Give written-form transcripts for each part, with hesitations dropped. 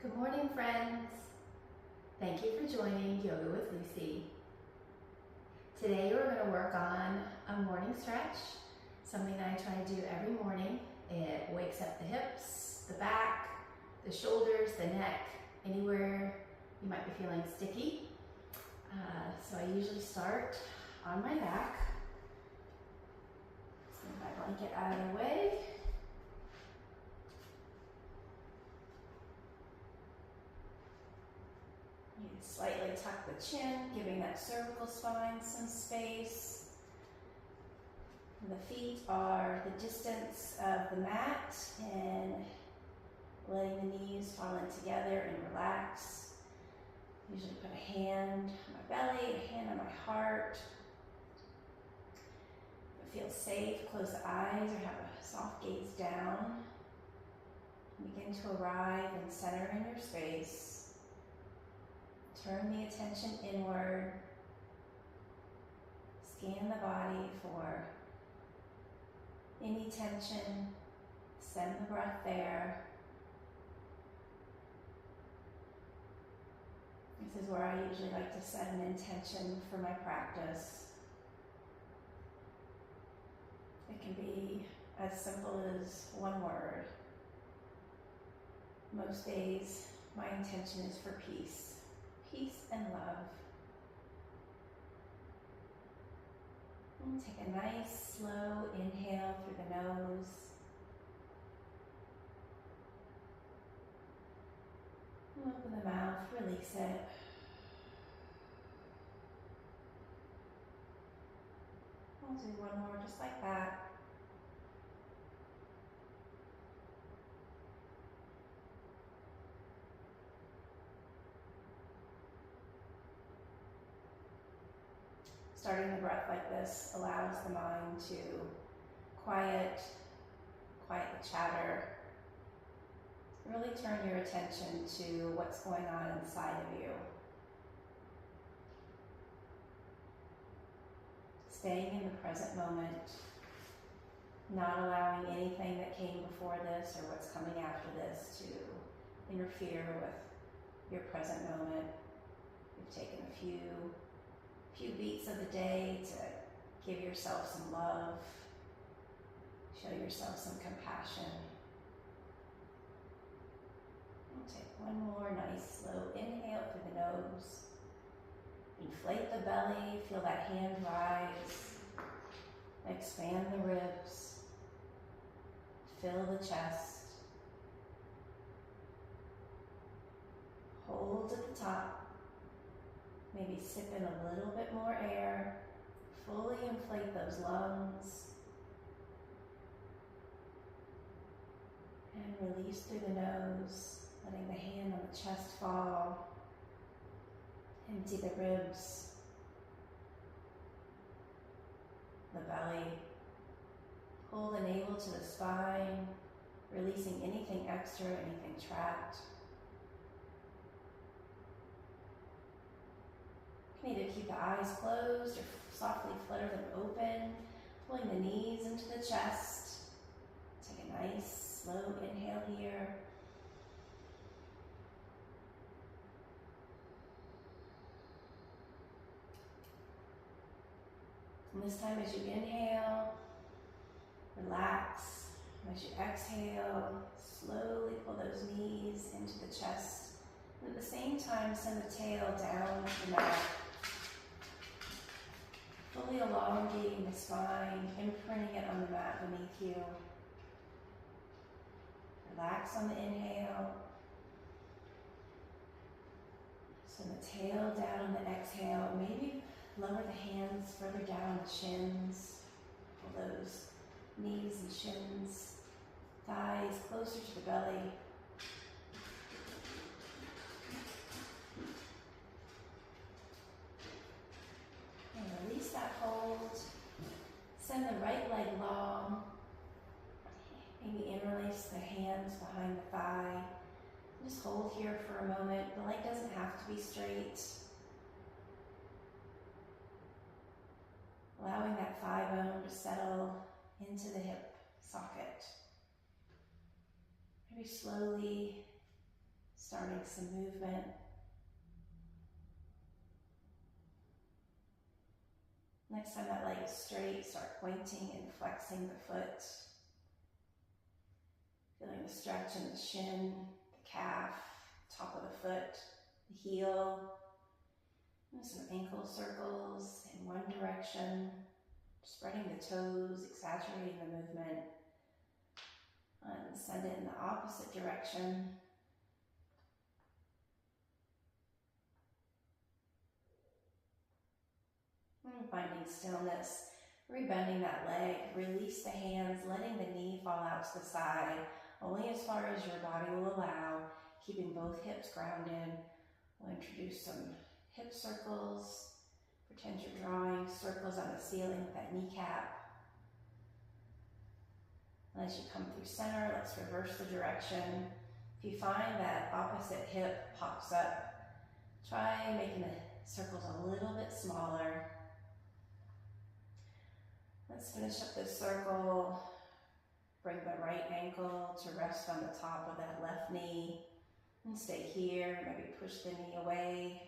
Good morning, friends. Thank you for joining Yoga with Lucy. Today we're going to work on a morning stretch, something that I try to do every morning. It wakes up the hips, the back, the shoulders, the neck, anywhere you might be feeling sticky. So I usually start on my back. Let's move my blanket out of the way. You can slightly tuck the chin, giving that cervical spine some space. The feet are the distance of the mat and letting the knees fall in together and relax. Usually put a hand on my belly, a hand on my heart. If it feels safe, close the eyes or have a soft gaze down. Begin to arrive and center in your space. Turn the attention inward. Scan the body for any tension. Send the breath there. This is where I usually like to set an intention for my practice. It can be as simple as one word. Most days, my intention is for peace. Peace and love. And take a nice, slow inhale through the nose. And open the mouth, release it. I'll do one more just like that. Starting the breath like this allows the mind to quiet the chatter. Really turn your attention to what's going on inside of you. Staying in the present moment, not allowing anything that came before this or what's coming after this to interfere with your present moment. You've taken a few beats of the day to give yourself some love, show yourself some compassion. And take one more nice slow inhale through the nose. Inflate the belly, feel that hand rise. Expand the ribs. Fill the chest. Hold at the top. Maybe sip in a little bit more air. Fully inflate those lungs. And release through the nose, letting the hand on the chest fall. Empty the ribs, the belly. Pull the navel to the spine, releasing anything extra, anything trapped. You can either keep the eyes closed or softly flutter them open, pulling the knees into the chest. Take a nice, slow inhale here. And this time as you inhale, relax. As you exhale, slowly pull those knees into the chest. And at the same time, send the tail down the mat. Fully elongating the spine, imprinting it on the mat beneath you. Relax on the inhale. Send the tail down on the exhale. Maybe lower the hands further down the shins. Pull those knees and shins, thighs closer to the belly. And release that hold. Send the right leg long. Maybe interlace the hands behind the thigh. Just hold here for a moment. The leg doesn't have to be straight. Allowing that thigh bone to settle into the hip socket. Very slowly starting some movement. Next time that leg is straight, start pointing and flexing the foot. Feeling the stretch in the shin, the calf, top of the foot, the heel. And some ankle circles in one direction. Spreading the toes, exaggerating the movement. And send it in the opposite direction. And finding stillness, rebending that leg, release the hands, letting the knee fall out to the side, only as far as your body will allow, keeping both hips grounded. We'll introduce some hip circles. Pretend you're drawing circles on the ceiling with that kneecap. And as you come through center, let's reverse the direction. If you find that opposite hip pops up, try making the circles a little bit smaller. Let's finish up this circle. Bring the right ankle to rest on the top of that left knee. And stay here, maybe push the knee away.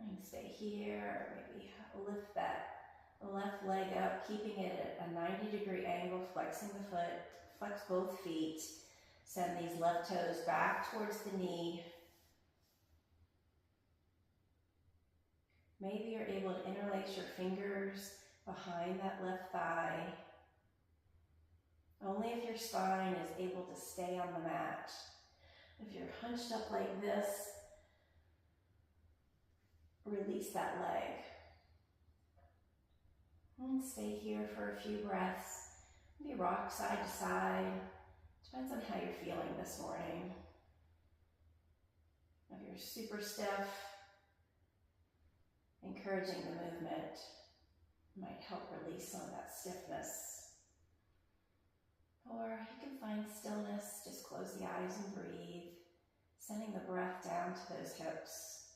And stay here, maybe lift that left leg up, keeping it at a 90-degree angle, flexing the foot, flex both feet. Send these left toes back towards the knee. Maybe you're able to interlace your fingers behind that left thigh. Only if your spine is able to stay on the mat. If you're hunched up like this, release that leg. And stay here for a few breaths. Maybe rock side to side. Depends on how you're feeling this morning. If you're super stiff, encouraging the movement might help release some of that stiffness. Or you can find stillness, just close the eyes and breathe, sending the breath down to those hips.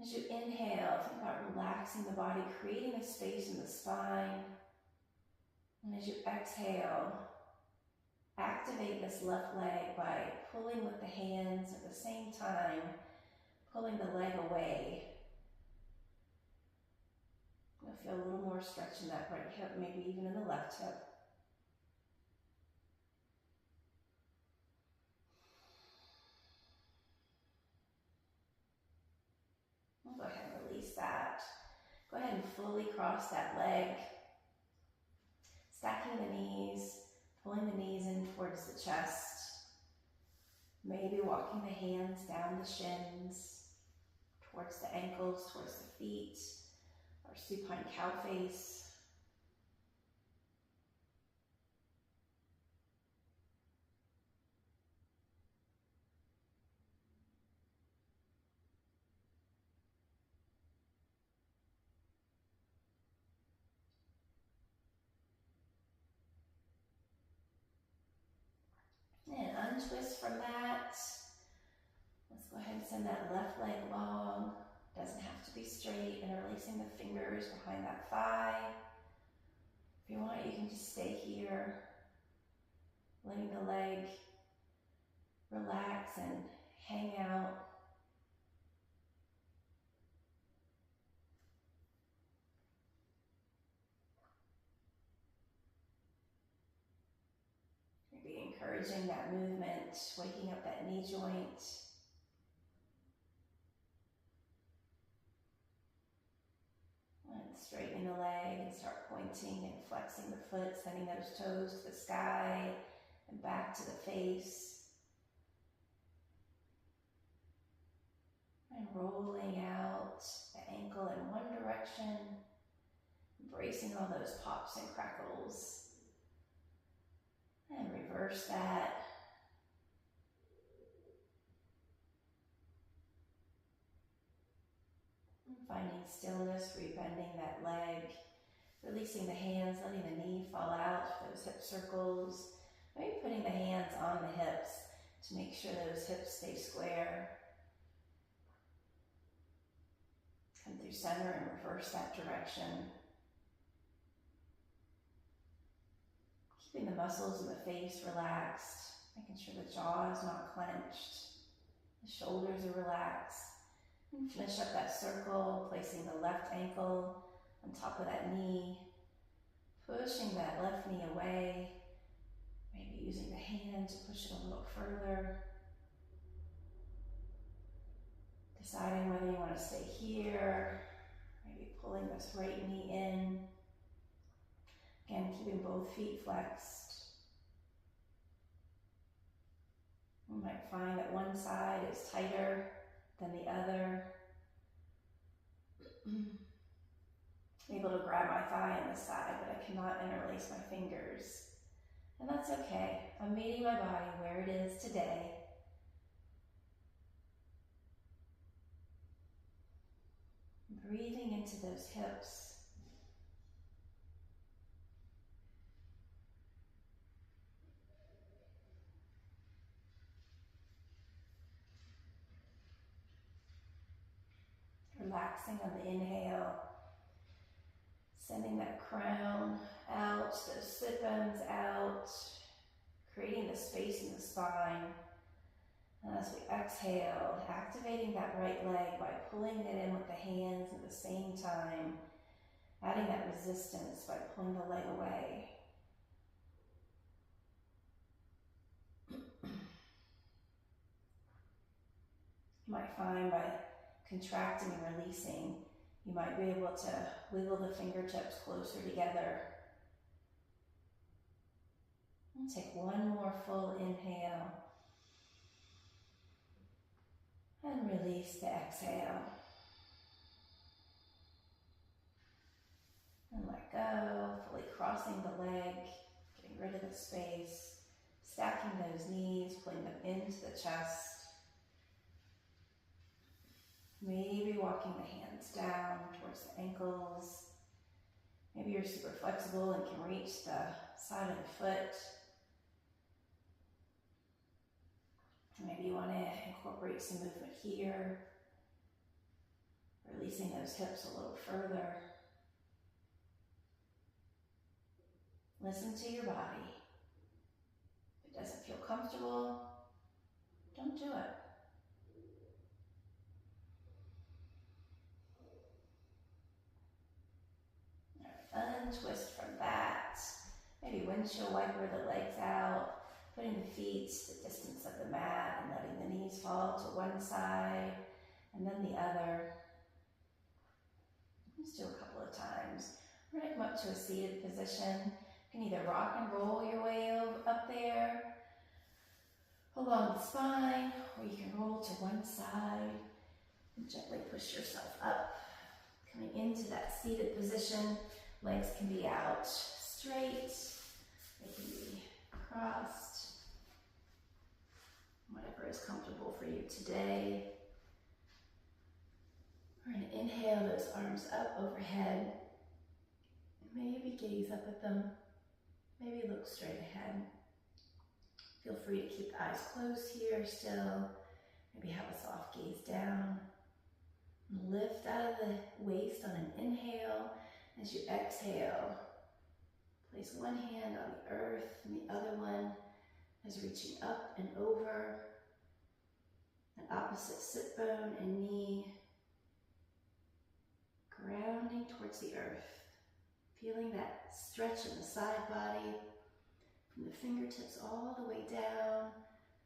As you inhale, think about relaxing the body, creating a space in the spine. And as you exhale, activate this left leg by pulling with the hands at the same time, pulling the leg away. You'll feel a little more stretch in that right hip, maybe even in the left hip. We'll go ahead and release that. Go ahead and fully cross that leg. Stacking the knees, pulling the knees in towards the chest. Maybe walking the hands down the shins, towards the ankles, towards the feet, or supine cow face. And untwist from that. Let's go ahead and send that left leg long. Doesn't have to be straight. Interlacing the fingers behind that thigh. If you want, you can just stay here. Letting the leg relax and hang out. Maybe encouraging that movement, waking up that knee joint. And straightening the leg and start pointing and flexing the foot, sending those toes to the sky and back to the face. And rolling out the ankle in one direction, embracing all those pops and crackles. And reverse that. And finding stillness, rebending that leg, releasing the hands, letting the knee fall out, those hip circles. Maybe putting the hands on the hips to make sure those hips stay square. Come through center and reverse that direction. Keeping the muscles in the face relaxed, making sure the jaw is not clenched, the shoulders are relaxed. And finish up that circle, placing the left ankle on top of that knee, pushing that left knee away, maybe using the hand to push it a little further. Deciding whether you want to stay here, maybe pulling this right knee in. Again, keeping both feet flexed. You might find that one side is tighter than the other. I'm able to grab my thigh on this side, but I cannot interlace my fingers. And that's okay. I'm meeting my body where it is today. Breathing into those hips. Relaxing on the inhale, sending that crown out, those sit bones out, creating the space in the spine. And as we exhale, activating that right leg by pulling it in with the hands at the same time, adding that resistance by pulling the leg away. You might find by contracting and releasing, you might be able to wiggle the fingertips closer together. And take one more full inhale. And release the exhale. And let go, fully crossing the leg, getting rid of the space, stacking those knees, pulling them into the chest. Maybe walking the hands down towards the ankles. Maybe you're super flexible and can reach the side of the foot. Maybe you want to incorporate some movement here, releasing those hips a little further. Listen to your body. If it doesn't feel comfortable, don't do it. Untwist from that. Maybe windshield wiper the legs out, putting the feet the distance of the mat and letting the knees fall to one side and then the other. Let's do a couple of times. We're going to come up to a seated position. You can either rock and roll your way up there along the spine, or you can roll to one side and gently push yourself up. Coming into that seated position, legs can be out straight, they can be crossed, whatever is comfortable for you today. We're going to inhale those arms up overhead. Maybe gaze up at them, maybe look straight ahead. Feel free to keep the eyes closed here still, maybe have a soft gaze down. Lift out of the waist on an inhale. As you exhale, place one hand on the earth and the other one is reaching up and over an opposite sit bone and knee, grounding towards the earth. Feeling that stretch in the side body from the fingertips all the way down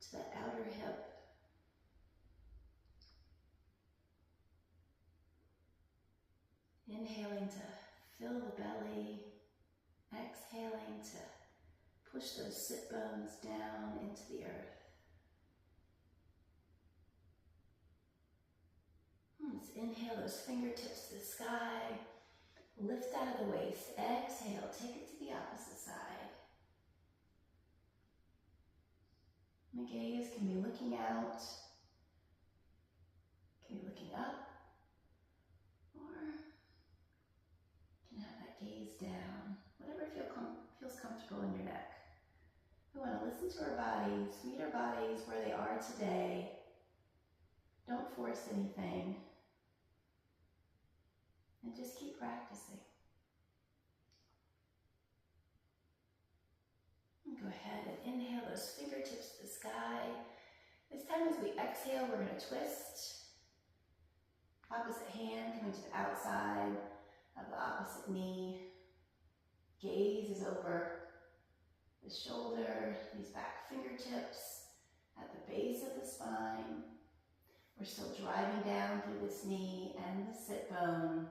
to that outer hip. Inhaling to fill the belly, exhaling to push those sit bones down into the earth. Let's inhale those fingertips to the sky, lift out of the waist, exhale, take it to the opposite side. The gaze can be looking out, can be looking up, gaze down, whatever feels comfortable in your neck. We want to listen to our bodies, meet our bodies where they are today. Don't force anything. practicing. And go ahead and inhale those fingertips to the sky. This time as we exhale, we're going to twist. Opposite hand coming to the outside of the opposite knee. Gaze is over the shoulder, these back fingertips at the base of the spine. We're still driving down through this knee and the sit bone.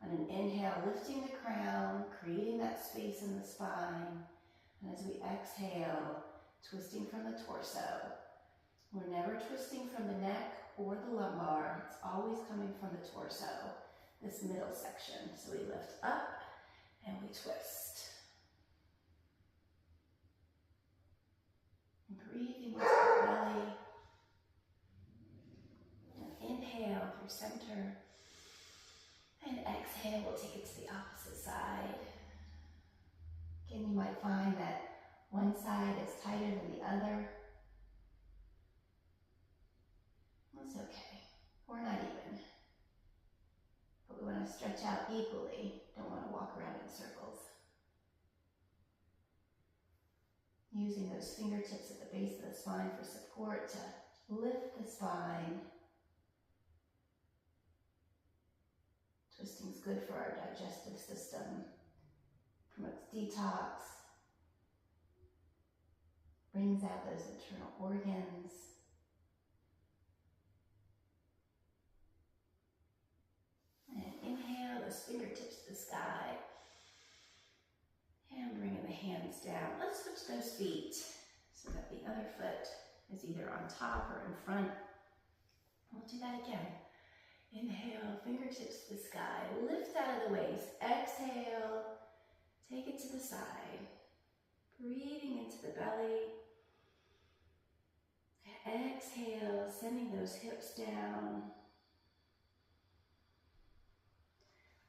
On an inhale, lifting the crown, creating that space in the spine. And as we exhale, twisting from the torso. We're never twisting from the neck or the lumbar. It's always coming from the torso, this middle section. So we lift up and we twist. And breathing into the belly. And inhale through center. And exhale, we'll take it to the opposite side. Again, you might find that one side is tighter than the other. That's okay. We're not even. But we want to stretch out equally. Don't want to walk around in circles. Using those fingertips at the base of the spine for support to lift the spine. Twisting is good for our digestive system. Promotes detox. Brings out those internal organs. And inhale, those fingertips to the sky. And bringing the hands down. Let's switch those feet so that the other foot is either on top or in front. We'll do that again. Inhale, fingertips to the sky. Lift out of the waist. Exhale, take it to the side. Breathing into the belly. Exhale, sending those hips down.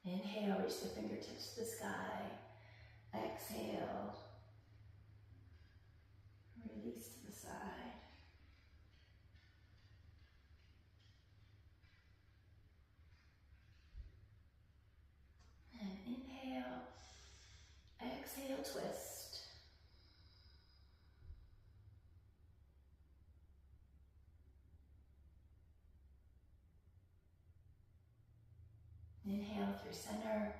Inhale, reach the fingertips to the sky. Exhale, release to the side. And inhale, exhale, twist. Inhale through center.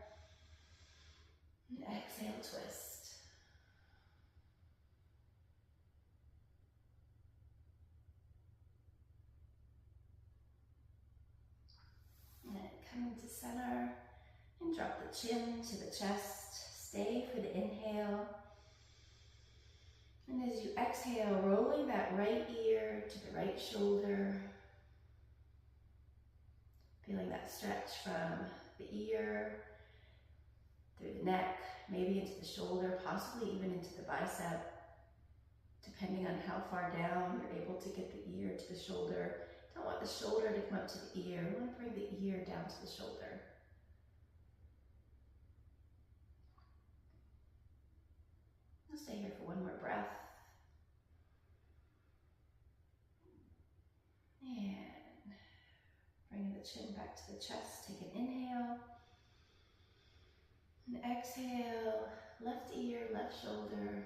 And exhale, twist. And coming to center and drop the chin to the chest. Stay for the inhale. And as you exhale, rolling that right ear to the right shoulder. Feeling that stretch from the ear, through the neck, maybe into the shoulder, possibly even into the bicep, depending on how far down you're able to get the ear to the shoulder. Don't want the shoulder to come up to the ear. We want to bring the ear down to the shoulder. I'll stay here for one more breath. And bringing the chin back to the chest. Take an inhale. And exhale, left ear, left shoulder.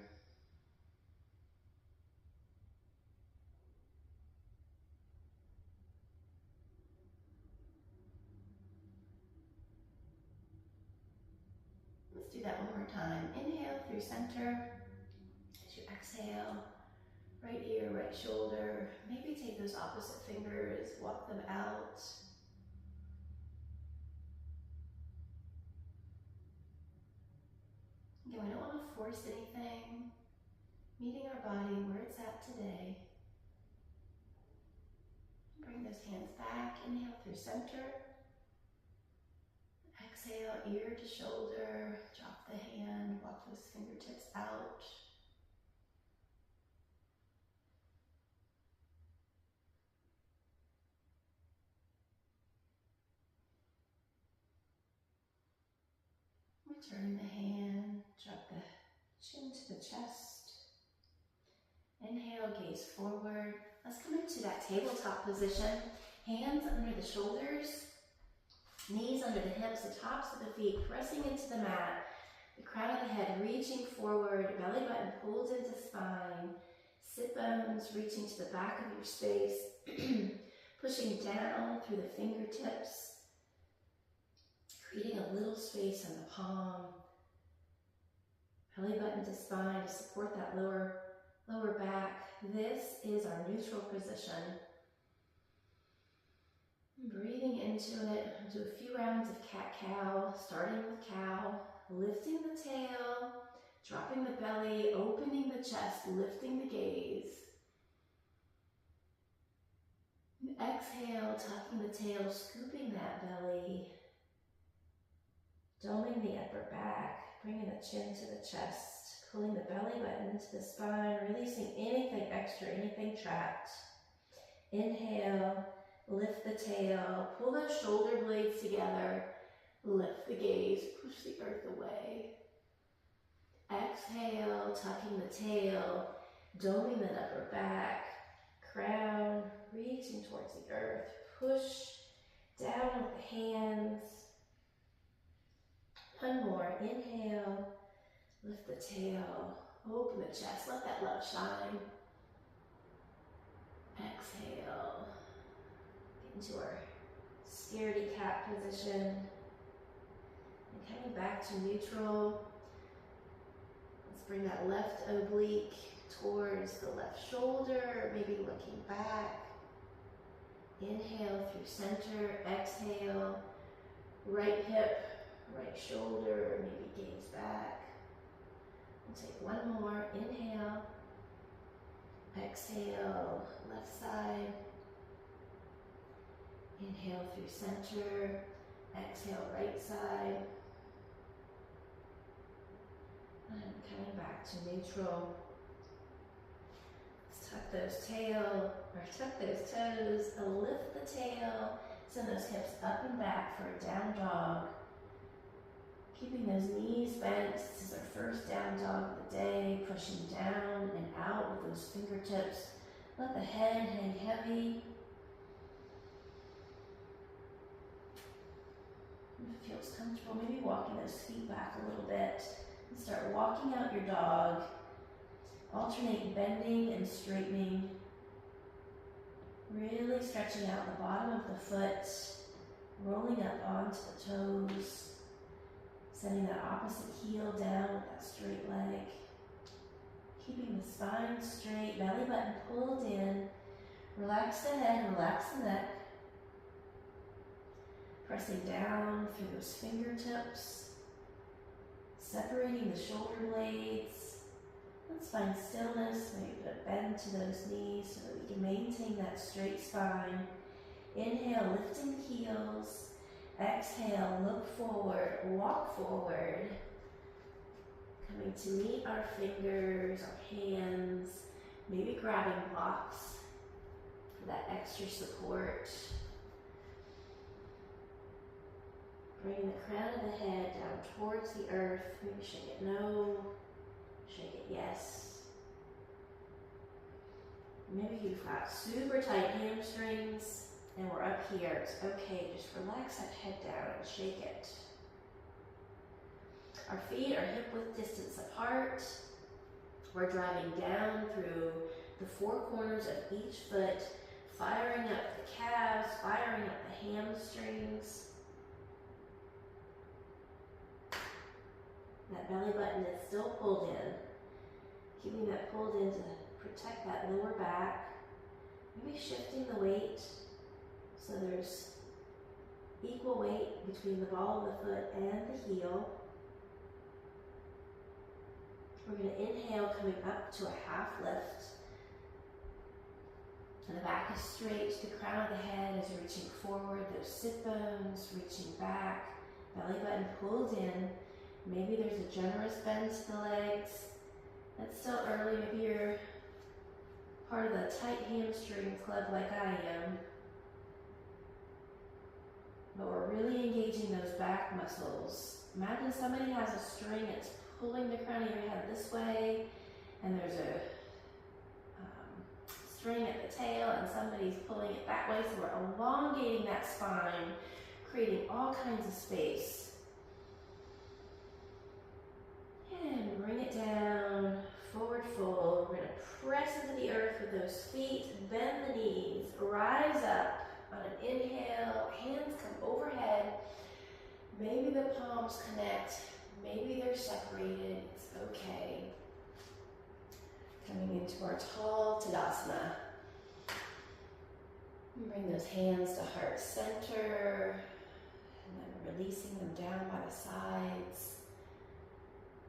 Let's do that one more time. Inhale through center. As you exhale, right ear, right shoulder. Maybe take those opposite fingers, walk them out. Again, we don't want to force anything. Meeting our body where it's at today. Bring those hands back. Inhale through center. Exhale, ear to shoulder. Drop the hand. Walk those fingertips out. Return the hand, drop the chin to the chest. Inhale, gaze forward. Let's come into that tabletop position. Hands under the shoulders. Knees under the hips, the tops of the feet pressing into the mat. The crown of the head reaching forward, belly button pulled into spine. Sit bones reaching to the back of your space. Pushing down through the fingertips. Creating a little space in the palm. Belly button to spine to support that lower back. This is our neutral position. Breathing into it, do a few rounds of cat-cow, starting with cow, lifting the tail, dropping the belly, opening the chest, lifting the gaze. Exhale, tucking the tail, scooping that belly, doming the upper back, bringing the chin to the chest, pulling the belly button into the spine, releasing anything extra, anything trapped. Inhale. Lift the tail, pull those shoulder blades together, lift the gaze, push the earth away. Exhale, tucking the tail, doming that upper back, crown, reaching towards the earth, push down with the hands. One more, inhale, lift the tail, open the chest, let that love shine. Exhale. Into our scaredy cat position. And coming back to neutral. Let's bring that left oblique towards the left shoulder, maybe looking back. Inhale through center, exhale. Right hip, right shoulder, maybe gaze back. We'll take one more, inhale. Exhale, left side. Inhale through center, exhale right side. And coming back to neutral. Let's tuck those toes, lift the tail, send those hips up and back for a down dog. Keeping those knees bent. This is our first down dog of the day, pushing down and out with those fingertips. Let the head hang heavy. If it feels comfortable, maybe walking those feet back a little bit. And start walking out your dog. Alternate bending and straightening. Really stretching out the bottom of the foot. Rolling up onto the toes. Sending that opposite heel down with that straight leg. Keeping the spine straight, belly button pulled in. Relax the head, relax the neck. Pressing down through those fingertips. Separating the shoulder blades. Let's find stillness. Maybe put a bend to those knees so that we can maintain that straight spine. Inhale, lifting the heels. Exhale, look forward, walk forward. Coming to meet our fingers, our hands, maybe grabbing blocks for that extra support. Bringing the crown of the head down towards the earth. Maybe shake it no, shake it yes. Maybe you've got super tight hamstrings. And we're up here. It's okay. Just relax that head down and shake it. Our feet are hip width distance apart. We're driving down through the four corners of each foot, firing up the calves, firing up the hamstrings. That belly button is still pulled in. Keeping that pulled in to protect that lower back. Maybe shifting the weight. So there's equal weight between the ball of the foot and the heel. We're going to inhale, coming up to a half lift. And the back is straight. The crown of the head is reaching forward. Those sit bones reaching back. Belly button pulled in. Maybe there's a generous bend to the legs. It's still early. Maybe you're part of the tight hamstring club like I am. But we're really engaging those back muscles. Imagine somebody has a string, it's pulling the crown of your head this way, and there's a string at the tail, and somebody's pulling it that way, so we're elongating that spine, creating all kinds of space. And bring it down, forward fold. We're going to press into the earth with those feet, bend the knees, rise up. On an inhale, hands come overhead. Maybe the palms connect, maybe they're separated, it's okay. Coming into our tall Tadasana. Bring those hands to heart center, and then releasing them down by the sides.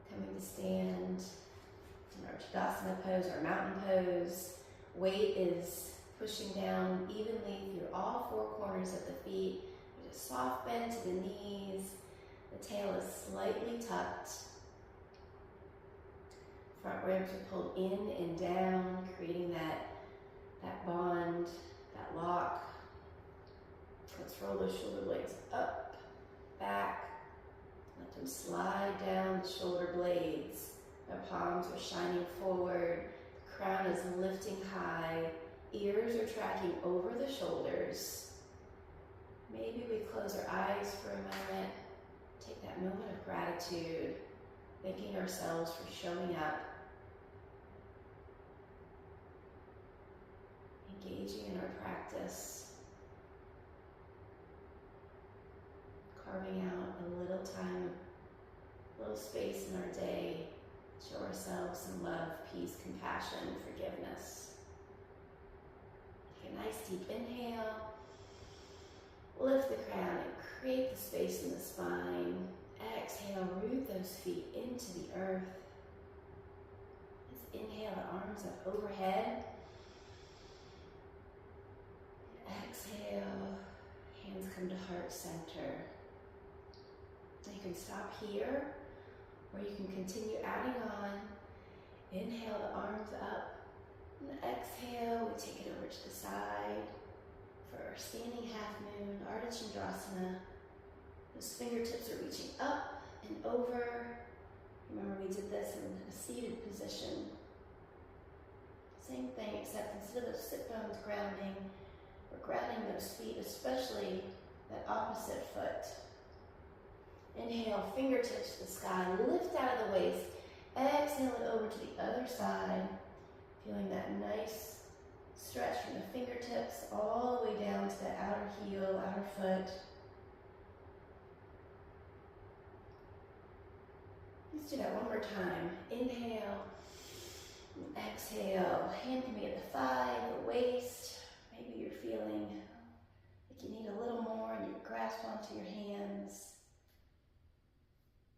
Coming to stand in our Tadasana pose, our mountain pose. Weight is pushing down evenly through all four corners of the feet. There's a soft bend to the knees. The tail is slightly tucked. Front ribs are pulled in and down, creating that bond, that lock. Let's roll those shoulder blades up, back. Let them slide down the shoulder blades. The palms are shining forward. The crown is lifting high. Ears are tracking over the shoulders. Maybe we close our eyes for a moment. Take that moment of gratitude, thanking ourselves for showing up, engaging in our practice, carving out a little time, a little space in our day, show ourselves some love, peace, compassion, forgiveness. Take a nice deep inhale. Lift the crown and create the space in the spine. Exhale, root those feet into the earth. Let's inhale the arms up overhead. Exhale, hands come to heart center. You can stop here, or you can continue adding on. Inhale the arms up, and exhale, we take it over to the side. For our standing half moon, Ardha Chandrasana, those fingertips are reaching up and over. Remember we did this in a seated position. Same thing, except instead of those sit bones grounding, we're grounding those feet, especially that opposite foot. Inhale, fingertips to the sky, lift out of the waist. Exhale it over to the other side, feeling that nice stretch from the fingertips all the way down to the outer heel, outer foot. Let's do that one more time. Inhale, and exhale. Hand can be at the thigh, the waist. Maybe you're feeling like you need a little more and you grasp onto your hands.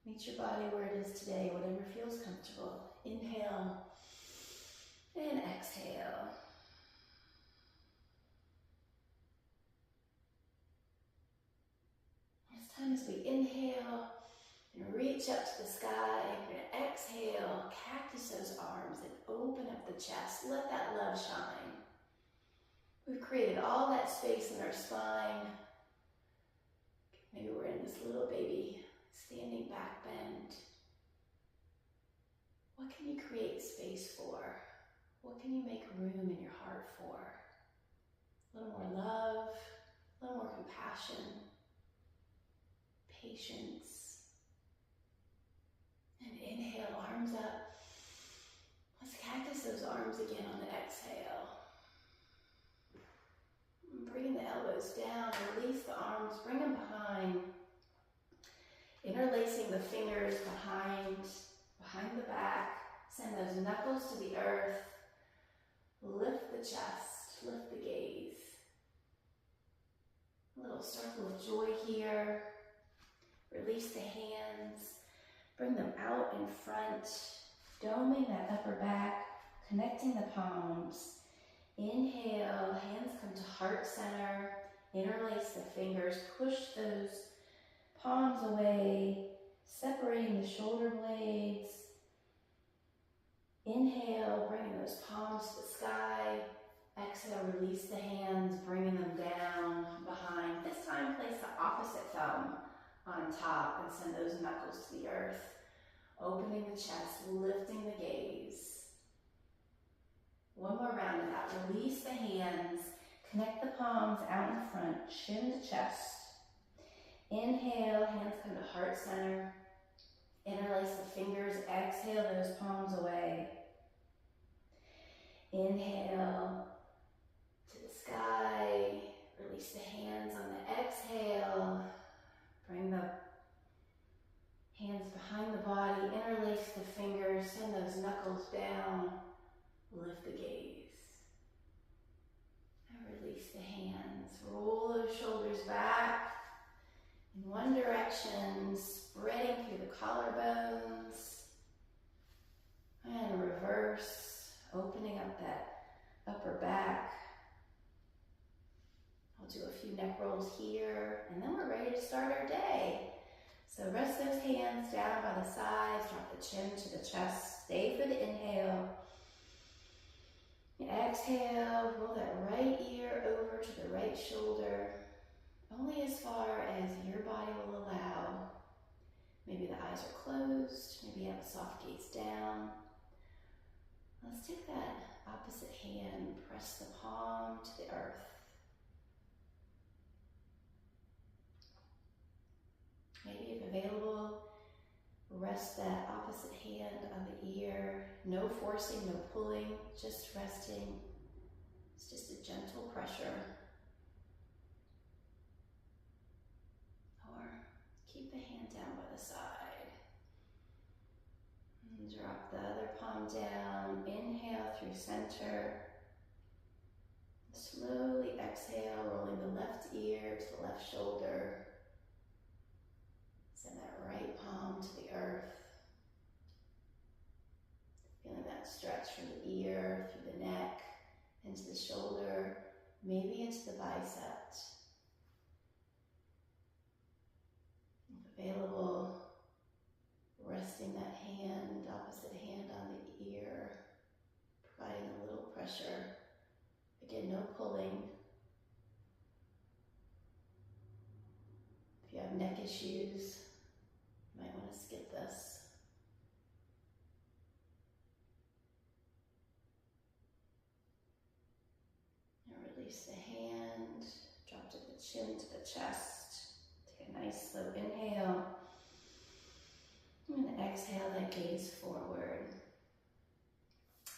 Meet your body where it is today, whatever feels comfortable. Inhale and exhale. This time as we inhale and reach up to the sky, we're going to exhale, cactus those arms and open up the chest. Let that love shine. We've created all that space in our spine. Maybe we're in this little baby standing back bend. What can you create space for? What can you make room in your heart for? A little more love, a little more compassion, patience. And inhale, arms up. Let's cactus those arms again on the exhale. Bring the elbows down, release the arms, bring them behind. Interlacing the fingers behind the back. Send those knuckles to the earth. Lift the chest, lift the gaze. A little circle of joy here. Release the hands. Bring them out in front. Doming that upper back. Connecting the palms. Inhale, hands come to heart center. Interlace the fingers. Push those palms away, separating the shoulder blades. Inhale, bringing those palms to the sky. Exhale, release the hands, bringing them down behind. This time, place the opposite thumb on top and send those knuckles to the earth. Opening the chest, lifting the gaze. One more round of that. Release the hands, connect the palms out in front, chin to chest. Inhale, hands come to heart center. Interlace the fingers, exhale those palms away. Inhale to the sky, release the hands on the exhale. Bring the hands behind the body, interlace the fingers, send those knuckles down, lift the gaze. And release the hands, roll those shoulders back in one direction, spreading through the collarbones. And reverse, opening up that upper back. I'll do a few neck rolls here, and then we're ready to start our day. So rest those hands down by the sides, drop the chin to the chest, stay for the inhale. And exhale, roll that right ear over to the right shoulder, only as far as your body will allow. Maybe the eyes are closed, maybe you have a soft gaze down. Let's take that opposite hand, press the palm to the earth. Maybe if available, rest that opposite hand on the ear. No forcing, no pulling, just resting. It's just a gentle pressure. Or keep the hand down by the side. And drop the other palm down. Inhale through center. Slowly exhale, rolling the left ear to the left shoulder. Send that right palm to the earth. Feeling that stretch from the ear, through the neck, into the shoulder, maybe into the bicep. If available, resting that hand, opposite hand on the ear, providing a little pressure. Again, no pulling. If you have neck issues, you might want to skip this. And release the hand, drop to the chin, to the chest. Take a nice slow inhale. And exhale that gaze forward.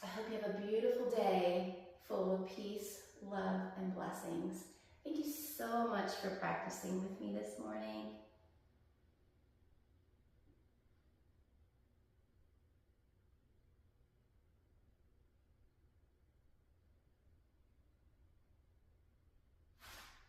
I hope you have a beautiful day full of peace, love, and blessings. Thank you so much for practicing with me this morning.